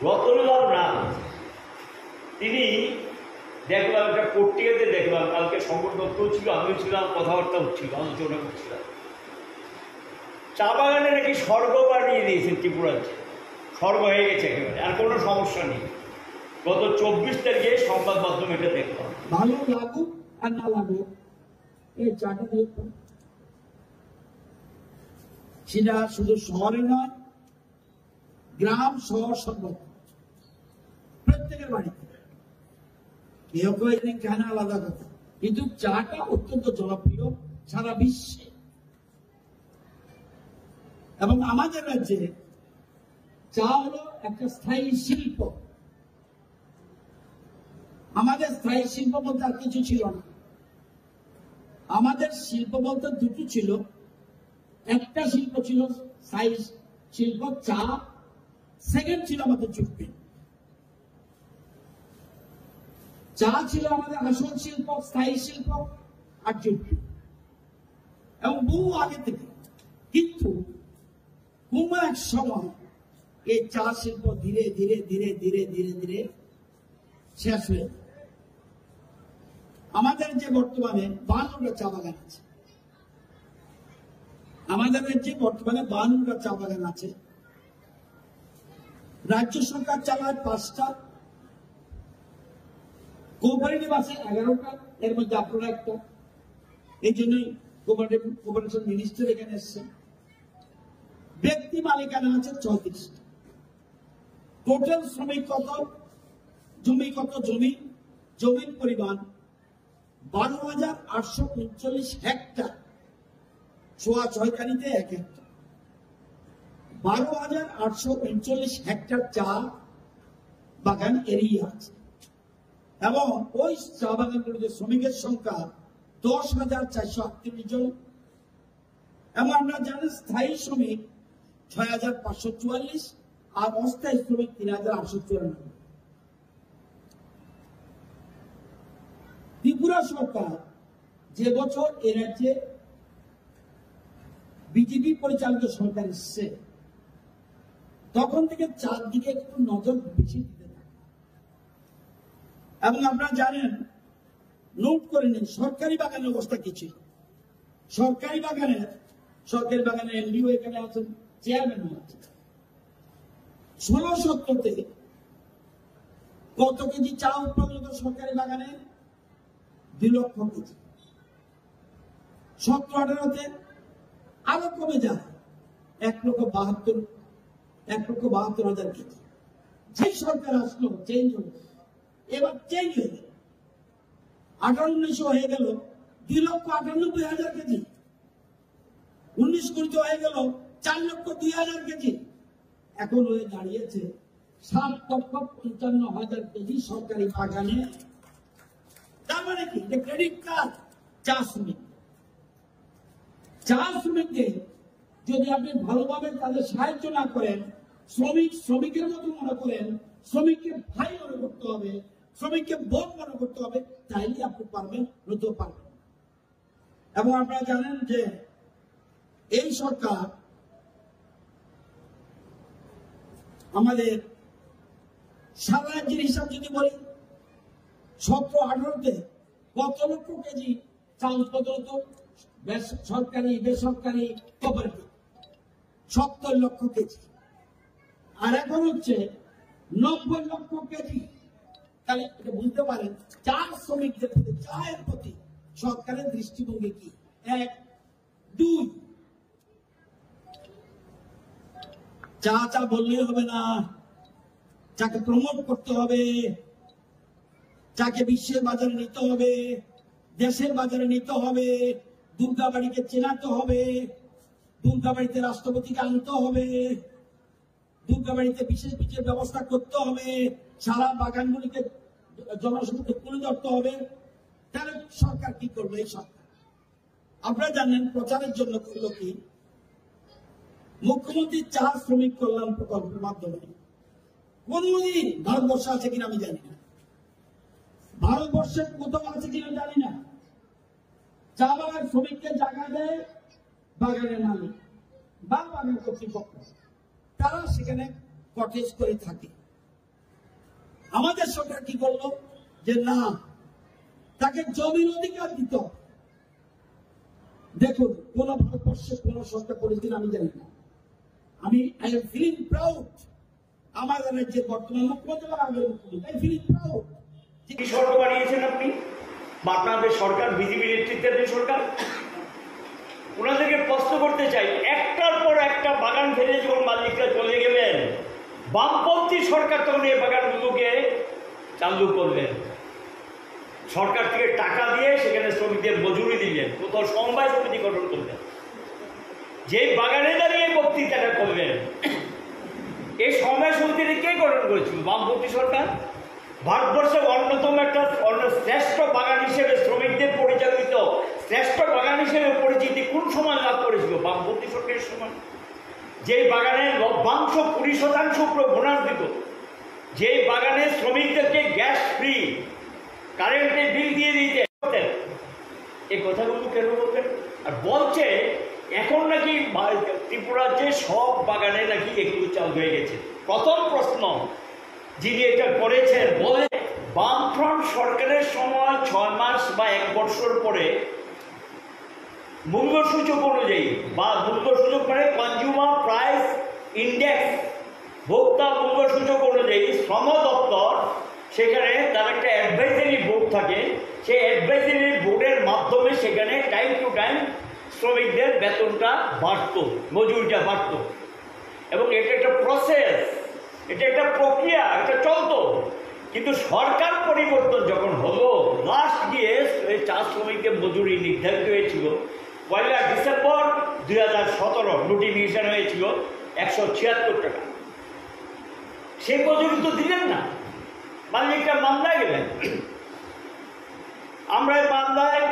রতনলাল নাথ, তিনি দেখলাম একটা পত্রিকাতে দেখলাম, কালকে শঙ্কর দত্ত ছিল, আমিও ছিলাম, কথাবার্তা হচ্ছিল, আলোচনা করছিলাম। চা বাগানে নাকি স্বর্গ বানিয়ে দিয়েছেন ত্রিপুরাতে, স্বর্গ হয়ে গেছে একেবারে, আর কোনো সমস্যা নেই। গত 24 তারিখে সংবাদ মাধ্যমে এটা দেখলাম। ভালো লাগুক আর না লাগুক, এই চাটা দেখুন, সেটা শুধু শহরে নয়, গ্রাম শহর সর্বত্র প্রত্যেকের বাড়িতে। কেউ কেউ এখানে কেন আলাদা কথা, কিন্তু চাটা অত্যন্ত জনপ্রিয় সারা বিশ্বে। এবং আমাদের রাজ্যে চা হলো একটা স্থায়ী শিল্প। আমাদের স্থায়ী শিল্প বলতে আর কিছু ছিল না। আমাদের শিল্প বলতে দুটো ছিল। একটা শিল্প ছিল স্থায়ী শিল্প চা, সেকেন্ড ছিল আমাদের জুটমিল। চা ছিল আমাদের আসল শিল্প, স্থায়ী শিল্প, আর জুটমিল, এবং বহু আগে থেকে। কিন্তু কোন এক সময় এই চা শিল্প ধীরে ধীরে ধীরে ধীরে ধীরে ধীরে শেষ হয়ে, আমাদের যে বর্তমানে 52টা চা বাগান আছে, আমাদের যে বর্তমানে 52টা চা বাগান আছে, রাজ্য সরকার চালায় 5টা, কোঅপারেটিভ আছে 11টা, এর মধ্যে আপনারা একটা। এই জন্যই কোঅপারেশন মিনিস্টার এখানে এসছেন। ব্যক্তি মালিকানা আছে 34টা। টোটাল শ্রমিক কত, জমি কত, জমির পরিমাণ 12,839 হেক্টর, 6.6 এক হেক্টর। 12,839 হেক্টর চা বাগান এরিয়া আছে, এবং ওই চা বাগানগুলোতে শ্রমিকের সংখ্যা 10,438 জন, এবং আমরা জানি স্থায়ী শ্রমিক 6,544 আর অস্থায়ী শ্রমিক 3,894। ত্রিপুরা সরকার যে বছর এ রাজ্যে বিজেপি পরিচালিত সরকার এসছে, তখন থেকে চারদিকে একটু নজর বেশি দিতে থাকে। এবং আপনারা জানেন, নোট করে নিন সরকারি বাগানের অবস্থা কি ছিল। সরকারি বাগানের এমডিও এখানে আছেন, চেয়ারম্যানও আছেন। 16-17-তে কত কেজি চা উৎপাদন হতো সরকারি বাগানে? 2 লক্ষ কেজি। 17-18-তে আরো কমে যায় 1,72,000 কেজি। যে সরকার আসলো, চেঞ্জ হলো, এবার চেঞ্জ হয়ে গেল, 18-19 হয়ে গেল 2,98,000 কেজি। 19-20 হয়ে গেল 4,02,000 কেজি। এখন হয়ে দাঁড়িয়েছে 7,55,000 কেজি সরকারি বাগানে। তার মানে কি? ক্রেডিট কার্ড চা শ্রমিকদের যদি আপনি ভালোভাবে তাদের সাহায্য না করেন, শ্রমিকের মতো মনে করেন, শ্রমিককে ভাই মনে করতে হবে, শ্রমিককে বোন মনে করতে হবে, তাইলে আপনি পারবেন, নতুন পারবেন। এবং আপনারা জানেন যে এই সরকার আমাদের সারা রাজ্যের হিসাব যদি বলি, 17-18-তে কত লক্ষ কেজি চা উৎপাদন হতো সরকারি, বেসরকারি, কোঅপারেটিভ? 70 লক্ষ কেজি। আর এখন হচ্ছে 90 লক্ষ কেজি। তাহলে এটা বুঝতে পারেন চা শ্রমিকদের প্রতি, চায়ের প্রতি সরকারের দৃষ্টিভঙ্গি কি। 1, 2, চা বললেই হবে না, চাকে প্রমোট করতে হবে, চাকে বিশ্বের বাজারে নিতে হবে, দেশের বাজারে নিতে হবে, দুর্গাবাড়িকে চেনাতে হবে, দুর্গাবাড়িতে রাষ্ট্রপতিকে আনতে হবে, দুর্গাবাড়িতে বিশেষ ব্যবস্থা করতে হবে, সারা বাগানগুলিকে জনসমুখে তুলে ধরতে হবে। তাহলে সরকার কি করবে? এই সরকার আপনারা জানেন প্রচারের জন্য করলো কি, মুখ্যমন্ত্রী চা শ্রমিক কল্যাণ প্রকল্পের মাধ্যমে কোনদিন ভারতবর্ষে আছে কিনা আমি জানি না, ভারতবর্ষের কোথাও আছে কিনা জানি না, চা বাগান শ্রমিককে জায়গা দেয় বাগানের মালিক বা বাগান কর্তৃপক্ষ, তারা সেখানে কটেজ করে থাকে। আমাদের সরকার কি করলো যে না, তাকে জমির অধিকার দিত। দেখুন, কোন ভারতবর্ষে কোন সরকার করেছিল আমি জানি না। আমি আই এম ফিলিং প্রাউড, আমাদের রাজ্যের বর্তমান মুখ্যমন্ত্রী বা আগের মুখ্যমন্ত্রী, আই ফিলিং প্রাউড। কি সরকার বানিয়েছেন আপনি? আপনাদের সরকার বিজেপি নেতৃত্বের সরকার। ওনাদেরকে প্রশ্ন করতে চাই, একটার পর একটা বাগান ফেলে যখন মালিকরা চলে গেলেন, বামপন্থী সরকার তখন এই বাগানগুলোকে চালু করলেন। সরকার থেকে টাকা দিয়ে সেখানে শ্রমিকদের মজুরি দিলেন, কোথাও সমবায় সমিতি গঠন করলেন। যে বাগানে দাঁড়িয়ে বক্তৃতাটা করলেন, এই সমবায় সমিতিটা কে গঠন করেছিল? বামপন্থী সরকার। ভারতবর্ষে অন্যতম একটা শ্রেষ্ঠ বাগান হিসেবে শ্রমিকদের পরিচালিত শ্রেষ্ঠ বাগান হিসেবে পরিচিতি কোন সময় লাভ করেছিল? বামপন্থী সরকারের সময়। যেই বাগানে লভ্যাংশ 20% উপরে বোনাস দিত, যেই বাগানে শ্রমিকদেরকে গ্যাস ফ্রি, কারেন্টের বিল দিয়ে দিতে, এই কথাগুলো কেন বলতেন? আর বলছে এখন নাকি ত্রিপুরার যে সব বাগানে নাকি এগুলো চালু হয়ে গেছে। প্রথম প্রশ্ন, যিনি এটা করেছেন বলে বামফ্রন্ট সরকারের সময় 6 মাস বা 1 বছর পরে মূল্যসূচক অনুযায়ী বা মূল্যসূচক মানে কনজিউমার প্রাইস ইন্ডেক্স, ভোক্তা মূল্যসূচক অনুযায়ী শ্রম দপ্তর সেখানে তার একটা অ্যাডভাইজারি বোর্ড থাকে, সেই অ্যাডভাইজারি বোর্ডের মাধ্যমে সেখানে টাইম টু টাইম শ্রমিকদের বেতনটা বাড়ত, মজুরিটা বাড়ত। এবং এটা একটা প্রসেস, এটা একটা প্রক্রিয়া, এটা চলতো। কিন্তু সরকার পরিবর্তন যখন হলো, লাস্ট গিয়ে চা শ্রমিকদের মজুরি নির্ধারিত হয়েছিল 1 ডিসেম্বর 2017, নোটিফিকেশন হয়েছিল 176 টাকা। সেই মজুরি তো দিলেন না, মালিকরা মামলায় গেলেন। আমরা মামলায়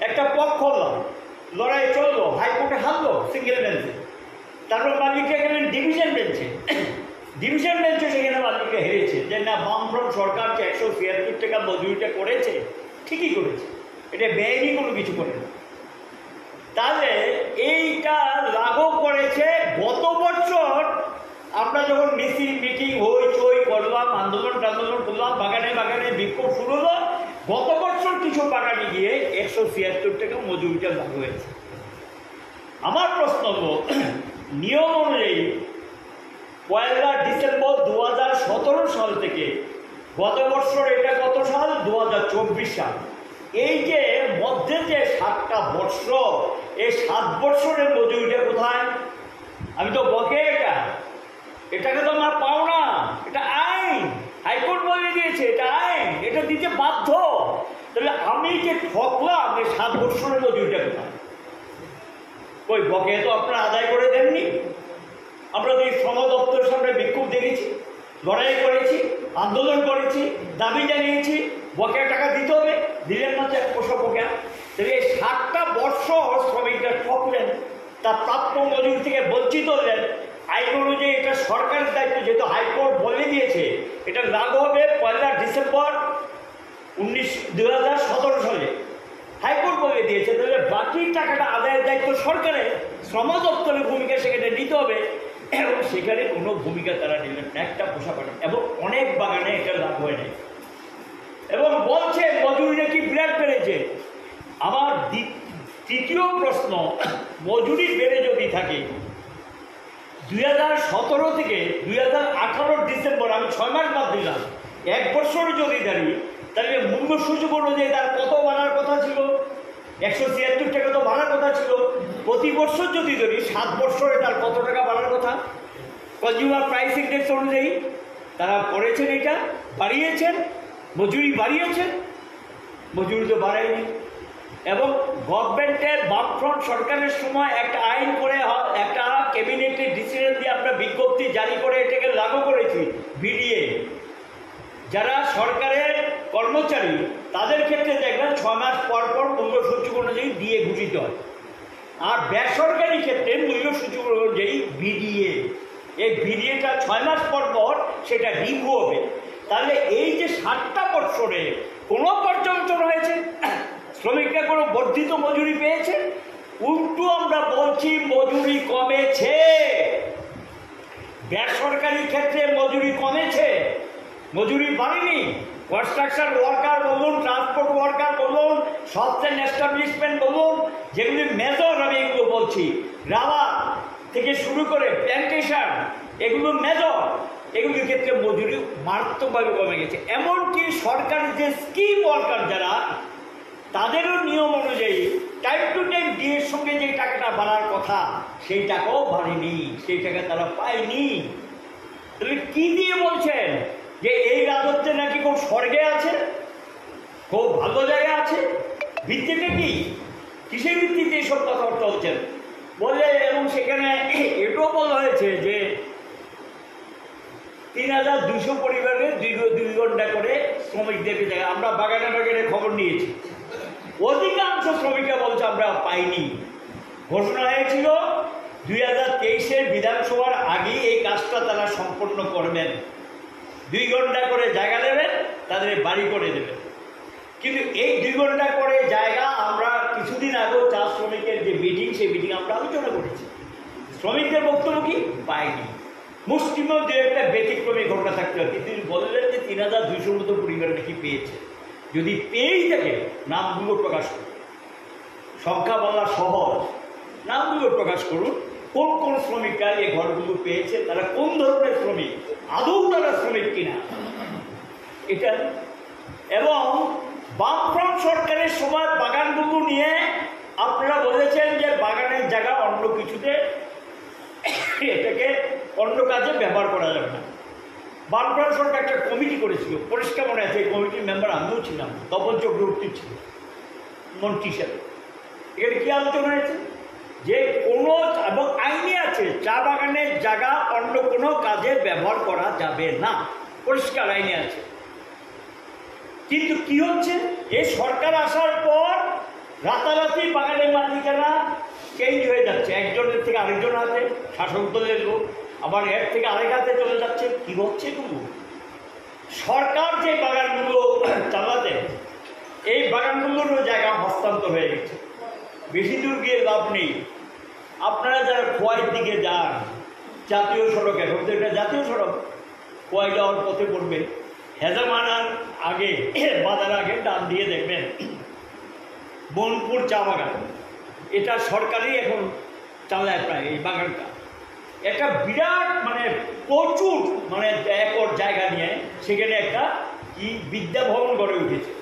একটা পক্ষ হলাম, লড়াই চললো, হাইকোর্টে হারলো সিঙ্গেল বেঞ্চে, তারপর মালিকরা গেলেন ডিভিশন বেঞ্চে। ডিভিশন বেঞ্চে সেখানে মালিকরা হেরেছে যে না, বামফ্রন্ট সরকার যে 176 টাকা মজুরিটা করেছে ঠিকই করেছে, এটা বেআইনি কোনো কিছু করে না। তাহলে এইটা লাগু করেছে গত বছর। আমরা যখন মিটিং হইচই করলাম, আন্দোলন করলাম, বাগানে বাগানে বিক্ষোভ শুরু হলো, গত বছর কিছু বাগানে গিয়ে 176 টাকা মজুরিটা লাগু হয়েছে। আমার প্রশ্ন হলো, নিয়ম অনুযায়ী 1 ডিসেম্বর 2017 সাল থেকে গত বছর এটা কত সাল? 2024 সাল। এই যে মধ্যে যে 7টা বৎসর, এই 7 বৎসরের মজুরিটা কোথায়? আমি তো বকে, এটাকে তো আমার পাও না, এটা আইন, হাইকোর্ট বলে দিয়েছে এটা আইন, এটা দিতে বাধ্য। তাহলে আমি যে ঠকলাম, এই 7 বৎসরের মজুরিটা কোথায়? ওই বকে তো আপনারা আদায় করে দেননি। আমরা তো এই শ্রম দপ্তরের সামনে বিক্ষোভ দেখেছি, লড়াই করেছি, আন্দোলন করেছি, দাবি জানিয়েছি, বকেয়া টাকা দিতে হবে, দিলেন না তো 1 পয়সা বকেয়া। তাহলে এই 7টা বৎসর শ্রমিকরা ঠকলেন, তার প্রাপ্য মজুরি থেকে বঞ্চিত হলেন। আইন অনুযায়ী এটা সরকারের দায়িত্ব, যেহেতু হাইকোর্ট বলে দিয়েছে এটা লাগু হবে 1 ডিসেম্বর 2017 সালে, হাইকোর্ট বলে দিয়েছে। তাহলে বাকি টাকাটা আদায়ের দায়িত্ব সরকারের, শ্রম দপ্তরের ভূমিকা সেখানে নিতে হবে, এবং সেখানে কোনো ভূমিকা তারা নিলেন না, একটা পোষা পাঠে। এবং অনেক বাগানে এটা লাভ হয় নাই, এবং বলছে মজুরি নাকি বিরাট বেড়েছে। আমার তৃতীয় প্রশ্ন, মজুরি বেড়ে যদি থাকে 2017 থেকে 2018 ডিসেম্বর, আমি 6 মাস বাদ দিলাম, 1 বছর যদি দাঁড়িয়ে, তাহলে মূল্যসূচক অনুযায়ী তার কত বাড়ার কথা ছিল? 176 টাকা তো বাড়ার কথা ছিল। প্রতি বছর যদি ধরি 7 বছরে তার কত টাকা বাড়ার কথা? কনজিউমার প্রাইস ইন্ডেক্স অনুযায়ী তারা করেছেন, এটা বাড়িয়েছেন, মজুরি বাড়িয়েছেন, মজুরি তো বাড়ায়নি। এবং গভর্নমেন্টের বামফ্রন্ট সরকারের সময় একটা আইন করে, একটা ক্যাবিনেটের ডিসিশন দিয়ে আমরা বিজ্ঞপ্তি জারি করে এটাকে লাগু করেছি। বিডিএ যারা সরকারের কর্মচারী, তাদের ক্ষেত্রে দেখবেন 6 মাস পর পর মূল্যসূচক অনুযায়ী দিয়ে ঘোষিত হয়। আর বেসরকারি ক্ষেত্রে মূল্যসূচক অনুযায়ী বিডিএ, এই বিডিএটা 6 মাস পর পর সেটা রিভিউ হবে। তাহলে এই যে 7টা বছরে কোনো পর্যন্তন হয়েছে? শ্রমিকরা কোনো বর্ধিত মজুরি পেয়েছে? উল্টো আমরা বলছি মজুরি কমেছে। বেসরকারি ক্ষেত্রে মজুরি কমেছে, মজুরি বাড়েনি। কনস্ট্রাকশন ওয়ার্কার বলুন, ট্রান্সপোর্ট ওয়ার্কার বলুন, সফটওয়্যার এস্টাবলিশমেন্ট বলুন, যেগুলি মেজর, আমি এগুলো বলছি, রাবার থেকে শুরু করে প্ল্যান্টেশন, এগুলো মেজর, এগুলির ক্ষেত্রে মজুরি মারাত্মকভাবে কমে গেছে। এমনকি সরকারি যে স্কিম ওয়ার্কার যারা, তাদেরও নিয়ম অনুযায়ী টাইম টু টাইম ডিএর সঙ্গে যে টাকাটা বাড়ার কথা, সেই টাকাও বাড়েনি, সেই টাকা তারা পায়নি। তাহলে কি দিয়ে বলছেন যে এই রাজত্বে নাকি খুব স্বর্গে আছে, খুব ভালো জায়গা আছে? ভিত্তিতে কি, কিসের ভিত্তিতে এইসব কথাবার্তা হচ্ছেন বলে? এবং সেখানে এটাও বলা হয়েছে যে ৩,২০০ পরিবারে 2 ঘন্টা করে শ্রমিকদেরকে জায়গা। আমরা বাগানে বাগানে খবর নিয়েছি, অধিকাংশ শ্রমিকরা বলছে আমরা পাইনি। ঘোষণা হয়েছিল 2023-এর বিধানসভার আগেই এই কাজটা তারা সম্পন্ন করবেন, 2 ঘন্টা করে জায়গা দেবেন, তাদের বাড়ি করে দেবেন। কিন্তু এই 2 ঘন্টা করে জায়গা আমরা কিছুদিন আগেও চা শ্রমিকের যে মিটিং, সেই মিটিং আমরা আলোচনা করেছি। শ্রমিকদের বক্তব্য কি, পাইনি। মুসলিমও যে একটা ব্যতিক্রমী ঘটনা থাকতে হয়, কিন্তু বললেন যে ৩,২০০ মতো পরিবার নাকি পেয়েছে। যদি পেয়েই থাকে নামগুলো প্রকাশ করুন, সংখ্যা বলা সহজ, নামগুলো প্রকাশ করুন। কোন কোন শ্রমিকরা এই ঘরগুলো পেয়েছে, তারা কোন ধরনের শ্রমিক, আদৌ তারা শ্রমিক কিনা এটা। এবং বামফ্রন্ট সরকারের সময় বাগানগুলো নিয়ে আপনারা বলেছেন যে বাগানের জায়গা অন্য কিছুতে, এটাকে অন্য কাজে ব্যবহার করা যাবে না। বামফ্রন্ট সরকার একটা কমিটি করেছিল, পরিষ্কার মনে আছে, এই কমিটির মেম্বার আমিও ছিলাম, তপন চক্রবর্তী ছিল মন্ত্রী হিসাবে। এখানে কি আলোচনা হয়েছে যে কোনো, এবং আইনে আছে, চা বাগানের জায়গা অন্য কোনো কাজে ব্যবহার করা যাবে না, পরিষ্কার আইনে আছে। কিন্তু কি হচ্ছে, এই সরকার আসার পর রাতারাতি বাগানের মালিকানা চেঞ্জ হয়ে যাচ্ছে, একজনের থেকে আরেকজন হাতে, শাসক দলের লোক, আবার এর থেকে আরেক হাতে চলে যাচ্ছে। কি হচ্ছে এগুলো? সরকার যে বাগানগুলো চালাতে, এই বাগানগুলোরও জায়গা হস্তান্তর হয়ে গেছে। বেশি দূর গিয়ে লাভ নেই। আপনারা যারা খোয়াইয়ের দিকে যান, জাতীয় সড়ক, এখন তো এটা জাতীয় সড়ক, খোয়াই যাওয়ার পথে পড়বে, হেজামানার আগে, বাজার আগে ডান দিয়ে দেখবেন বনপুর চা বাগান। এটা সরকারই এখন চালায় প্রায় এই বাগানটা। একটা বিরাট মানে প্রচুর মানে একর জায়গা নিয়ে সেখানে একটা কি বিদ্যাভবন গড়ে উঠেছে।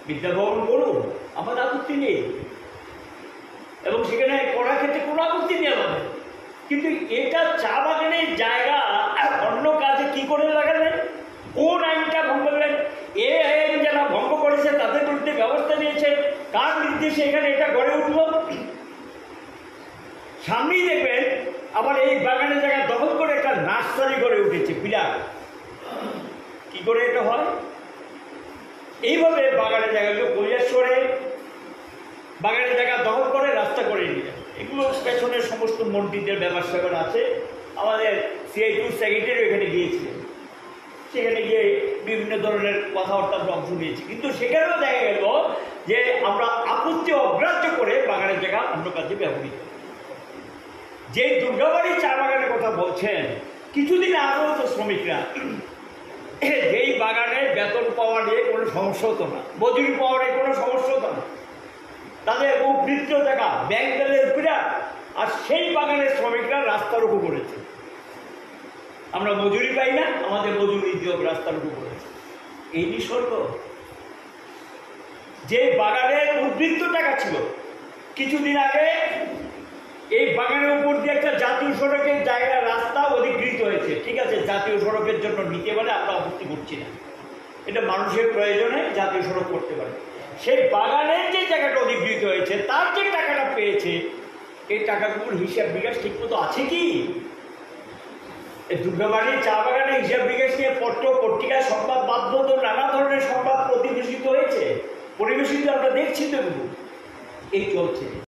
বিদ্যাভবন করুন, আমার আপত্তি নেই, এবং সেখানে করার ক্ষেত্রে কোনো আপত্তি নেই আমাদের। কিন্তু এটা চা বাগানের জায়গা অন্য কাজে কি করে লাগালেন? কোন আইনটা ভঙ্গ করলেন? এ আইন যারা ভঙ্গ করেছে তাদের বিরুদ্ধে ব্যবস্থা নিয়েছে, কার নির্দেশে এখানে এটা গড়ে উঠল? সামনেই দেখবেন আবার এই বাগানের জায়গা দখল করে একটা নার্সারি গড়ে উঠেছে বিরাট। কি করে এটা হয়? এইভাবে বাগানের জায়গাগুলো কৈলাসরে বাগানের জায়গা দখল করে রাস্তা করে নিয়ে, এগুলো পেছনের সমস্ত মন্ত্রীদের ব্যবস্থা আছে। আমাদের CI2 সেক্রেটারি এখানে গিয়েছিলেন, সেখানে গিয়ে বিভিন্ন ধরনের কথাবার্তা আমরা অংশ নিয়েছি। কিন্তু সেখানেও দেখা গেল যে আমরা আপত্তি অগ্রাহ্য করে বাগানের জায়গা অন্য কাজে ব্যবহৃত। যে দুর্গাবাড়ি চা বাগানের কথা বলছেন, কিছুদিন আগেও তো শ্রমিকরা যেই বাগানে বেতন পাওয়া নিয়ে কোনো সমস্যা হতো না, মজুরি পাওয়া নিয়ে কোনো সমস্যা হতো না, তাদের উপবৃত্ত টাকা ব্যাংক ব্যালেন্স বিরাট, আর সেই বাগানের শ্রমিকরা রাস্তার উপর করেছে। আমরা মজুরি পাই না, আমাদের মজুরি দিয়ে রাস্তার উপর করেছে। এই নিসর্গ যে বাগানের উদ্বৃত্ত টাকা ছিল, কিছুদিন আগে এই বাগানের উপর দিয়ে একটা জাতীয় সড়কের জায়গা রাস্তা অধিকৃত হয়েছে। ঠিক আছে, জাতীয় সড়কের জন্য নিতে পারে, আমরা আপত্তি করছি না, এটা মানুষের প্রয়োজনে জাতীয় সড়ক করতে পারে। সেই বাগানের যে জায়গাটা অধিকৃত হয়েছে, তার যে টাকাটা পেয়েছে, এই টাকাগুলোর হিসাব বিকাশ ঠিক মতো আছে কি? এই দুর্গাবাড়ির চা বাগানের হিসাব বিকাশ নিয়ে পত্রিকায় সংবাদ মাধ্যম নানা ধরনের সংবাদ প্রতিবেশিত হয়েছে, পরিবেশিত আমরা দেখছি তো, এই চলছে।